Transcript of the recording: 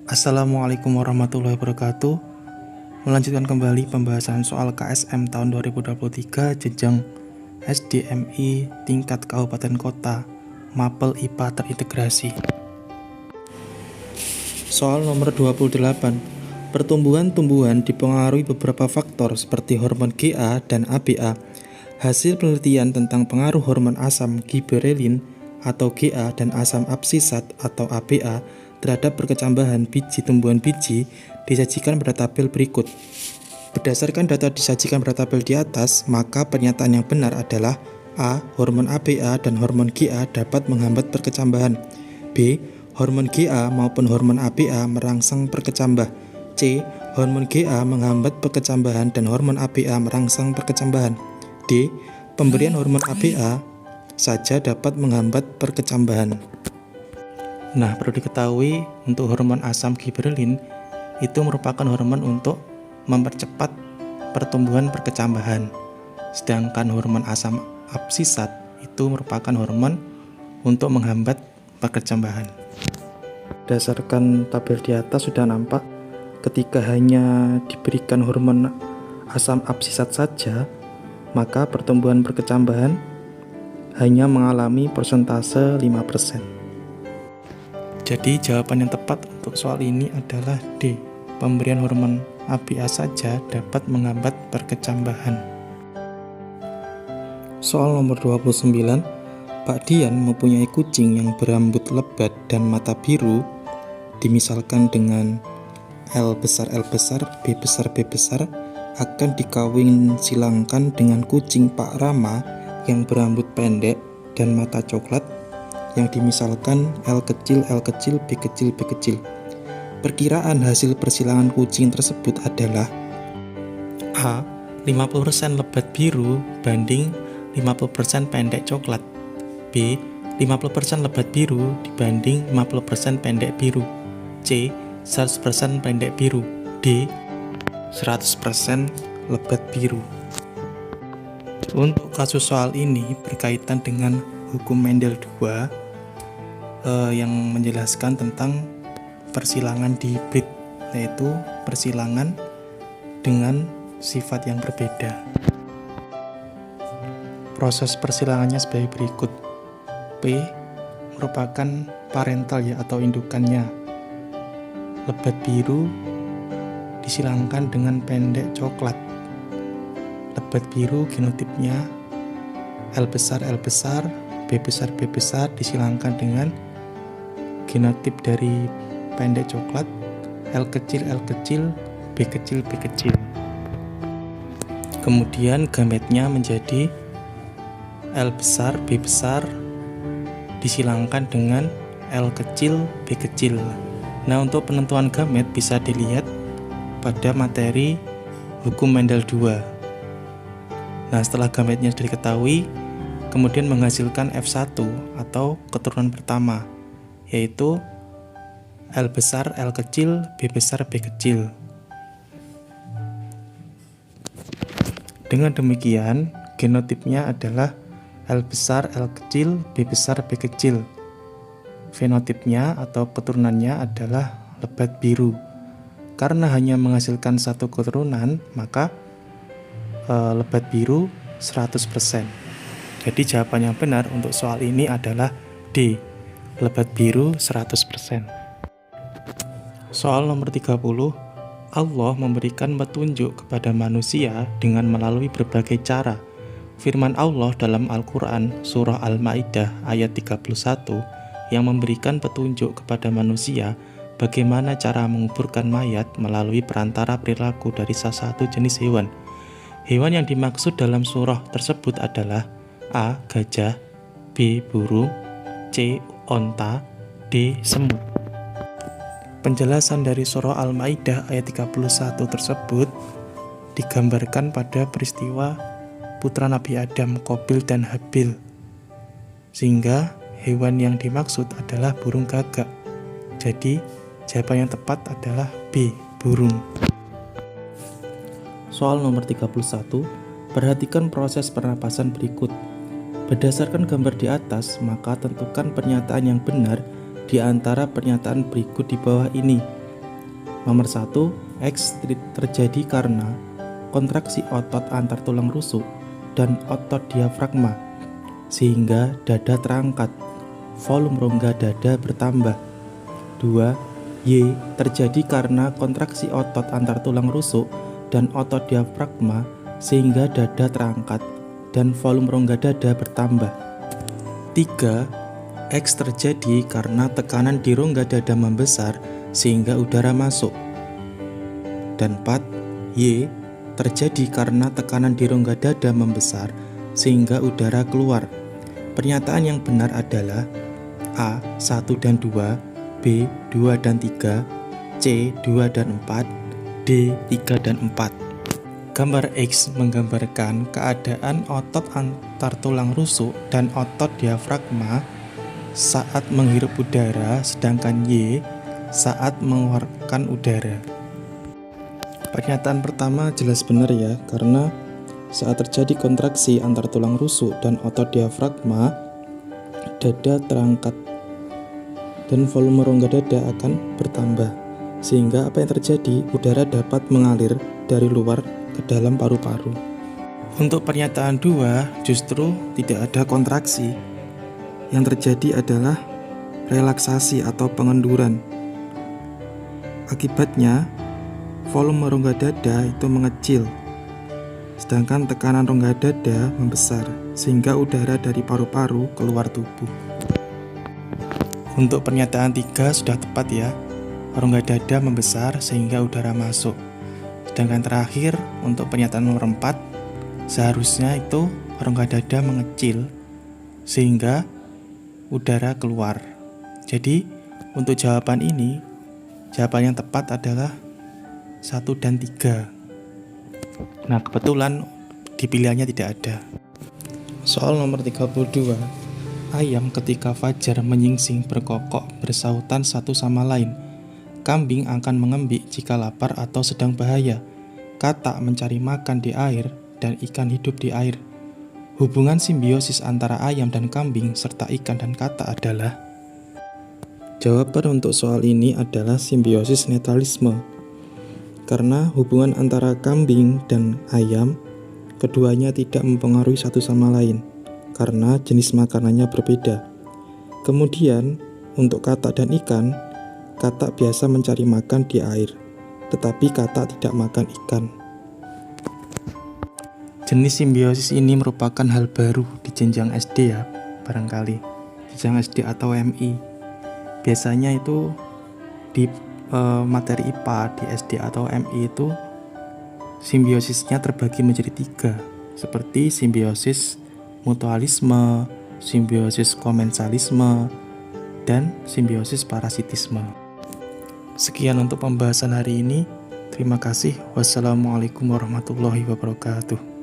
Assalamualaikum warahmatullahi wabarakatuh. Melanjutkan kembali pembahasan soal KSM tahun 2023 jenjang SDMI tingkat kabupaten kota Mapel IPA terintegrasi. Soal nomor 28. Pertumbuhan tumbuhan dipengaruhi beberapa faktor seperti hormon GA dan ABA. Hasil penelitian tentang pengaruh hormon asam giberelin atau GA dan asam absisat atau ABA terhadap perkecambahan biji tumbuhan biji disajikan pada tabel berikut. Berdasarkan data disajikan pada tabel di atas, maka pernyataan yang benar adalah A. Hormon ABA dan hormon GA dapat menghambat perkecambahan. B. Hormon GA maupun hormon ABA merangsang perkecambah. C. Hormon GA menghambat perkecambahan dan hormon ABA merangsang perkecambahan. D. Pemberian hormon ABA saja dapat menghambat perkecambahan. Nah, perlu diketahui untuk hormon asam giberelin itu merupakan hormon untuk mempercepat pertumbuhan perkecambahan. Sedangkan hormon asam absisat itu merupakan hormon untuk menghambat perkecambahan. Berdasarkan tabel di atas sudah nampak ketika hanya diberikan hormon asam absisat saja, maka pertumbuhan perkecambahan hanya mengalami persentase 5%. Jadi jawaban yang tepat untuk soal ini adalah D. Pemberian hormon ABA saja dapat menghambat perkecambahan. Soal nomor 29. Pak Dian mempunyai kucing yang berambut lebat dan mata biru, dimisalkan dengan L besar, B besar, B besar, akan dikawin silangkan dengan kucing Pak Rama yang berambut pendek dan mata coklat, yang dimisalkan L kecil, B kecil, B kecil. Perkiraan hasil persilangan kucing tersebut adalah A. 50% lebat biru banding 50% pendek coklat. B. 50% lebat biru dibanding 50% pendek biru. C. 100% pendek biru. D. 100% lebat biru. Untuk kasus soal ini berkaitan dengan hukum Mendel 2 yang menjelaskan tentang persilangan dihibrid, yaitu persilangan dengan sifat yang berbeda. Proses persilangannya sebagai berikut. P merupakan parental atau indukannya. Lebat biru disilangkan dengan pendek coklat. Lebat biru genotipnya L besar, B besar, B besar disilangkan dengan genotip dari pendek coklat L kecil, B kecil, B kecil. Kemudian gametnya menjadi L besar, B besar disilangkan dengan L kecil, B kecil. Nah, untuk penentuan gamet bisa dilihat pada materi hukum Mendel 2. Nah, setelah gametnya sudah diketahui, kemudian menghasilkan F1 atau keturunan pertama, yaitu L besar, L kecil, B besar, B kecil. Dengan demikian, genotipnya adalah L besar, L kecil, B besar, B kecil. Fenotipnya atau keturunannya adalah lebat biru. Karena hanya menghasilkan satu keturunan, maka lebat biru 100%. Jadi jawaban yang benar untuk soal ini adalah D. Lebat biru 100%. Soal nomor 30. Allah memberikan petunjuk kepada manusia dengan melalui berbagai cara. Firman Allah dalam Al-Quran surah Al-Ma'idah ayat 31 yang memberikan petunjuk kepada manusia bagaimana cara menguburkan mayat melalui perantara perilaku dari salah satu jenis hewan. Hewan yang dimaksud dalam surah tersebut adalah A. Gajah, B. Burung, C. Onta, D. Semut. Penjelasan dari surah Al-Ma'idah ayat 31 tersebut digambarkan pada peristiwa putra Nabi Adam, Qabil dan Habil, sehingga hewan yang dimaksud adalah burung gagak. Jadi jawaban yang tepat adalah B. Burung. Soal nomor 31. Perhatikan proses pernapasan berikut. Berdasarkan gambar di atas, maka tentukan pernyataan yang benar di antara pernyataan berikut di bawah ini. Nomor 1, X terjadi karena kontraksi otot antar tulang rusuk dan otot diafragma sehingga dada terangkat, volume rongga dada bertambah. 2. Y terjadi karena kontraksi otot antar tulang rusuk dan otot diafragma sehingga dada terangkat dan volume rongga dada bertambah. 3. X terjadi karena tekanan di rongga dada membesar sehingga udara masuk. Dan 4. Y terjadi karena tekanan di rongga dada membesar sehingga udara keluar. Pernyataan yang benar adalah A. 1 dan 2, B. 2 dan 3, C. 2 dan 4, D. 3 dan 4. Gambar X menggambarkan keadaan otot antar tulang rusuk dan otot diafragma saat menghirup udara, sedangkan Y saat mengeluarkan udara. Pernyataan pertama jelas benar ya, karena saat terjadi kontraksi antar tulang rusuk dan otot diafragma, dada terangkat dan volume rongga dada akan bertambah, sehingga apa yang terjadi? Udara dapat mengalir dari luar ke dalam paru-paru. Untuk pernyataan 2, justru tidak ada kontraksi. Yang terjadi adalah relaksasi atau pengenduran. Akibatnya, volume rongga dada itu mengecil, sedangkan tekanan rongga dada membesar, sehingga udara dari paru-paru keluar tubuh. Untuk pernyataan 3 sudah tepat ya, rongga dada membesar sehingga udara masuk. Sedangkan terakhir, untuk pernyataan nomor 4, seharusnya itu rongga dada mengecil sehingga udara keluar. Jadi, untuk jawaban ini, jawaban yang tepat adalah 1 dan 3. Nah, kebetulan di pilihannya tidak ada. Soal nomor 32. Ayam ketika fajar menyingsing berkokok bersahutan satu sama lain. Kambing akan mengembik jika lapar atau sedang bahaya. Katak mencari makan di air dan ikan hidup di air. Hubungan simbiosis antara ayam dan kambing serta ikan dan katak adalah? Jawaban untuk soal ini adalah simbiosis netralisme. Karena hubungan antara kambing dan ayam, keduanya tidak mempengaruhi satu sama lain, karena jenis makanannya berbeda. Kemudian, untuk katak dan ikan, katak biasa mencari makan di air, tetapi katak tidak makan ikan. Jenis simbiosis ini merupakan hal baru di jenjang SD ya, barangkali. Jenjang SD atau MI. Biasanya itu di materi IPA di SD atau MI itu simbiosisnya terbagi menjadi 3, seperti simbiosis mutualisme, simbiosis komensalisme, dan simbiosis parasitisme. Sekian untuk pembahasan hari ini. Terima kasih. Wassalamualaikum warahmatullahi wabarakatuh.